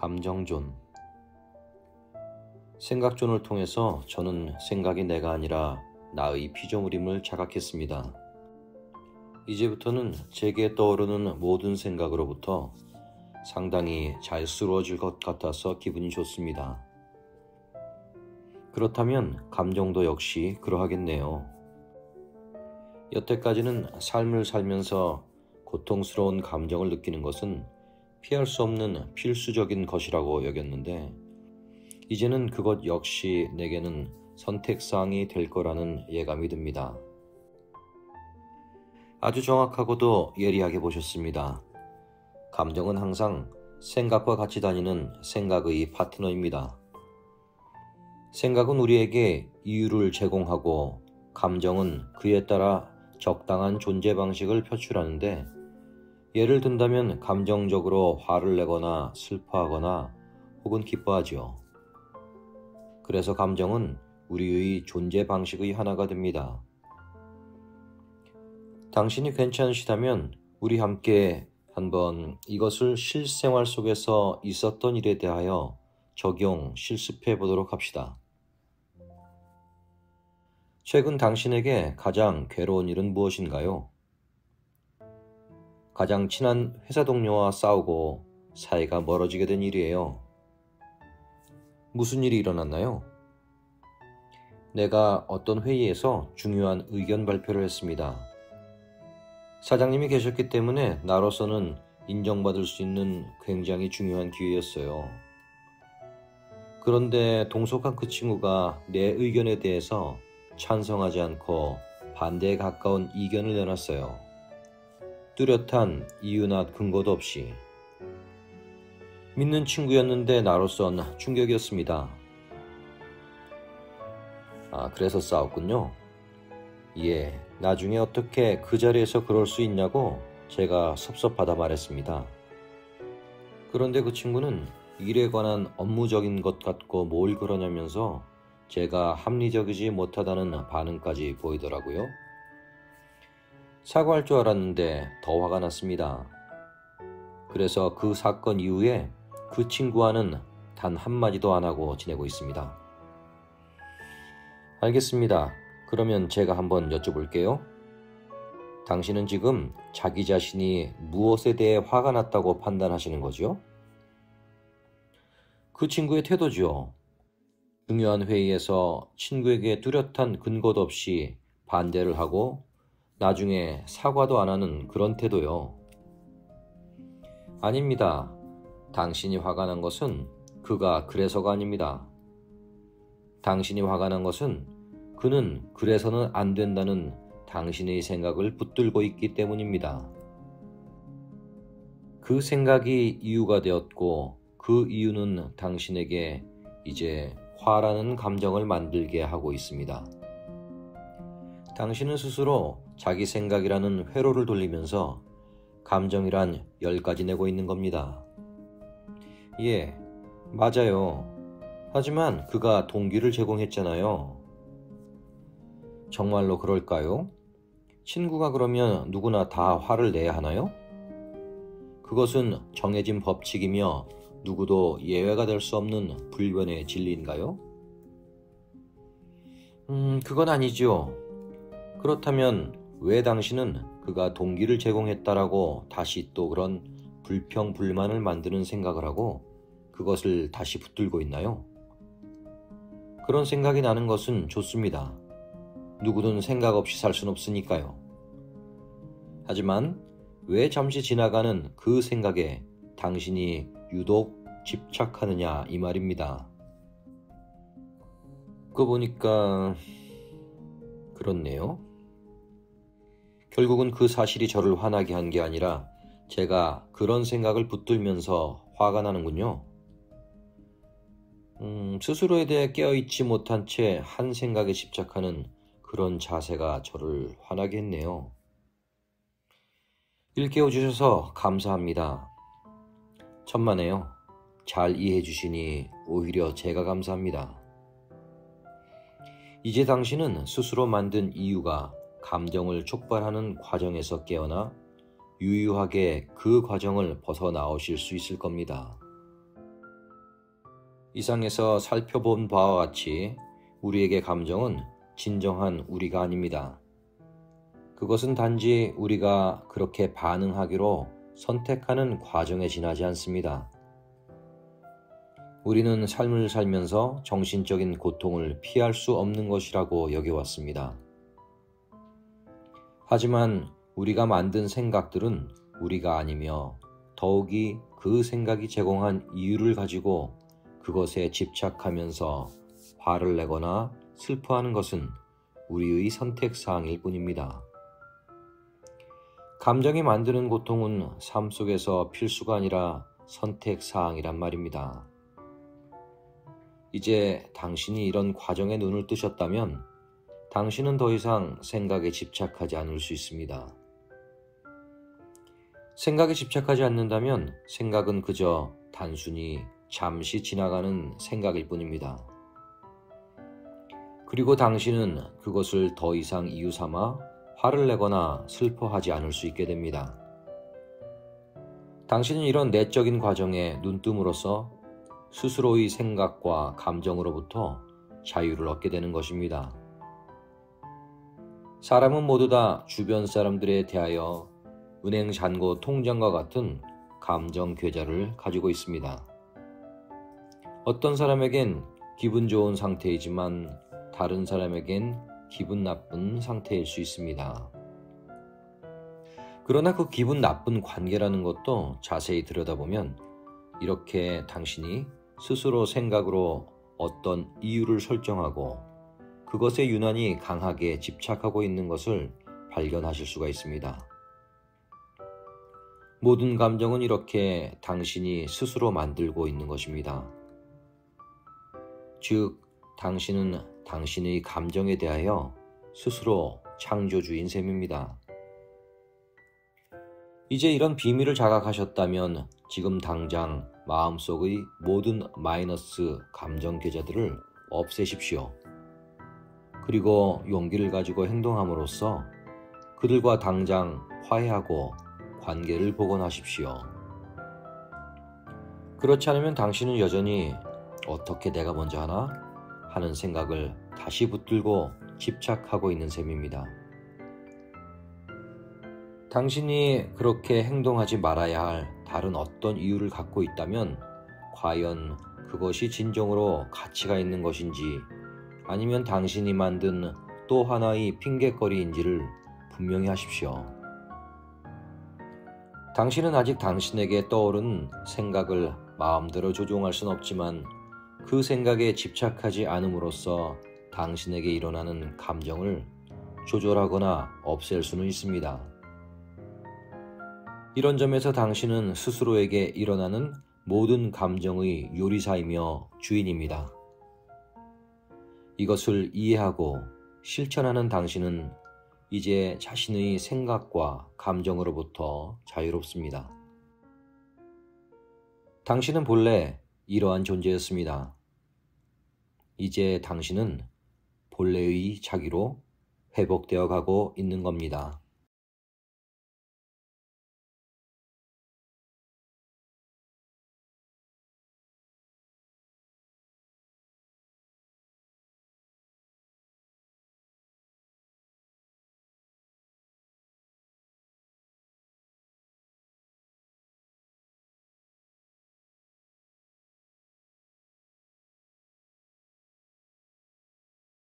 감정존. 생각존을 통해서 저는 생각이 내가 아니라 나의 피조물임을 자각했습니다. 이제부터는 제게 떠오르는 모든 생각으로부터 상당히 자유스러워질 것 같아서 기분이 좋습니다. 그렇다면 감정도 역시 그러하겠네요. 여태까지는 삶을 살면서 고통스러운 감정을 느끼는 것은 피할 수 없는 필수적인 것이라고 여겼는데, 이제는 그것 역시 내게는 선택사항이 될 거라는 예감이 듭니다. 아주 정확하고도 예리하게 보셨습니다. 감정은 항상 생각과 같이 다니는 생각의 파트너입니다. 생각은 우리에게 이유를 제공하고 감정은 그에 따라 적당한 존재 방식을 표출하는데, 예를 든다면 감정적으로 화를 내거나 슬퍼하거나 혹은 기뻐하지요. 그래서 감정은 우리의 존재 방식의 하나가 됩니다. 당신이 괜찮으시다면 우리 함께 한번 이것을 실생활 속에서 있었던 일에 대하여 적용, 실습해 보도록 합시다. 최근 당신에게 가장 괴로운 일은 무엇인가요? 가장 친한 회사 동료와 싸우고 사이가 멀어지게 된 일이에요. 무슨 일이 일어났나요? 내가 어떤 회의에서 중요한 의견 발표를 했습니다. 사장님이 계셨기 때문에 나로서는 인정받을 수 있는 굉장히 중요한 기회였어요. 그런데 동석한 그 친구가 내 의견에 대해서 찬성하지 않고 반대에 가까운 이견을 내놨어요. 뚜렷한 이유나 근거도 없이. 믿는 친구였는데 나로선 충격이었습니다. 그래서 싸웠군요. 예, 나중에 어떻게 그 자리에서 그럴 수 있냐고 제가 섭섭하다 말했습니다. 그런데 그 친구는 일에 관한 업무적인 것 같고 뭘 그러냐면서 제가 합리적이지 못하다는 반응까지 보이더라고요. 사과할 줄 알았는데 더 화가 났습니다. 그래서 그 사건 이후에 그 친구와는 단 한마디도 안 하고 지내고 있습니다. 알겠습니다. 그러면 제가 한번 여쭤볼게요. 당신은 지금 자기 자신이 무엇에 대해 화가 났다고 판단하시는 거죠? 그 친구의 태도죠. 중요한 회의에서 친구에게 뚜렷한 근거도 없이 반대를 하고 나중에 사과도 안 하는 그런 태도요. 아닙니다. 당신이 화가 난 것은 그가 그래서가 아닙니다. 당신이 화가 난 것은 그는 그래서는 안 된다는 당신의 생각을 붙들고 있기 때문입니다. 그 생각이 이유가 되었고 그 이유는 당신에게 이제 화라는 감정을 만들게 하고 있습니다. 당신은 스스로 자기 생각이라는 회로를 돌리면서 감정이란 10가지 내고 있는 겁니다. 예, 맞아요. 하지만 그가 동기를 제공했잖아요. 정말로 그럴까요? 친구가 그러면 누구나 다 화를 내야 하나요? 그것은 정해진 법칙이며 누구도 예외가 될 수 없는 불변의 진리인가요? 그건 아니죠. 그렇다면 왜 당신은 그가 동기를 제공했다라고 다시 또 그런 불평불만을 만드는 생각을 하고 그것을 다시 붙들고 있나요? 그런 생각이 나는 것은 좋습니다. 누구든 생각 없이 살 순 없으니까요. 하지만 왜 잠시 지나가는 그 생각에 당신이 유독 집착하느냐 이 말입니다. 그거 보니까 그렇네요. 결국은 그 사실이 저를 화나게 한 게 아니라 제가 그런 생각을 붙들면서 화가 나는군요. 스스로에 대해 깨어있지 못한 채 한 생각에 집착하는 그런 자세가 저를 화나게 했네요. 일깨워 주셔서 감사합니다. 천만에요. 잘 이해해 주시니 오히려 제가 감사합니다. 이제 당신은 스스로 만든 이유가 감정을 촉발하는 과정에서 깨어나 유유하게 그 과정을 벗어나오실 수 있을 겁니다. 이상에서 살펴본 바와 같이 우리에게 감정은 진정한 우리가 아닙니다. 그것은 단지 우리가 그렇게 반응하기로 선택하는 과정에 지나지 않습니다. 우리는 삶을 살면서 정신적인 고통을 피할 수 없는 것이라고 여겨왔습니다. 하지만 우리가 만든 생각들은 우리가 아니며 더욱이 그 생각이 제공한 이유를 가지고 그것에 집착하면서 화를 내거나 슬퍼하는 것은 우리의 선택사항일 뿐입니다. 감정이 만드는 고통은 삶 속에서 필수가 아니라 선택사항이란 말입니다. 이제 당신이 이런 과정에 눈을 뜨셨다면 당신은 더 이상 생각에 집착하지 않을 수 있습니다. 생각에 집착하지 않는다면 생각은 그저 단순히 잠시 지나가는 생각일 뿐입니다. 그리고 당신은 그것을 더 이상 이유 삼아 화를 내거나 슬퍼하지 않을 수 있게 됩니다. 당신은 이런 내적인 과정에 눈뜸으로써 스스로의 생각과 감정으로부터 자유를 얻게 되는 것입니다. 사람은 모두 다 주변 사람들에 대하여 은행 잔고 통장과 같은 감정 계좌를 가지고 있습니다. 어떤 사람에겐 기분 좋은 상태이지만 다른 사람에겐 기분 나쁜 상태일 수 있습니다. 그러나 그 기분 나쁜 관계라는 것도 자세히 들여다보면 이렇게 당신이 스스로 생각으로 어떤 이유를 설정하고 그것에 유난히 강하게 집착하고 있는 것을 발견하실 수가 있습니다. 모든 감정은 이렇게 당신이 스스로 만들고 있는 것입니다. 즉, 당신은 당신의 감정에 대하여 스스로 창조주인 셈입니다. 이제 이런 비밀을 자각하셨다면 지금 당장 마음속의 모든 마이너스 감정 계좌들을 없애십시오. 그리고 용기를 가지고 행동함으로써 그들과 당장 화해하고 관계를 복원하십시오. 그렇지 않으면 당신은 여전히 어떻게 내가 먼저 하나? 하는 생각을 다시 붙들고 집착하고 있는 셈입니다. 당신이 그렇게 행동하지 말아야 할 다른 어떤 이유를 갖고 있다면 과연 그것이 진정으로 가치가 있는 것인지 아니면 당신이 만든 또 하나의 핑곗거리인지를 분명히 하십시오. 당신은 아직 당신에게 떠오른 생각을 마음대로 조종할 순 없지만 그 생각에 집착하지 않음으로써 당신에게 일어나는 감정을 조절하거나 없앨 수는 있습니다. 이런 점에서 당신은 스스로에게 일어나는 모든 감정의 요리사이며 주인입니다. 이것을 이해하고 실천하는 당신은 이제 자신의 생각과 감정으로부터 자유롭습니다. 당신은 본래 이러한 존재였습니다. 이제 당신은 본래의 자기로 회복되어 가고 있는 겁니다.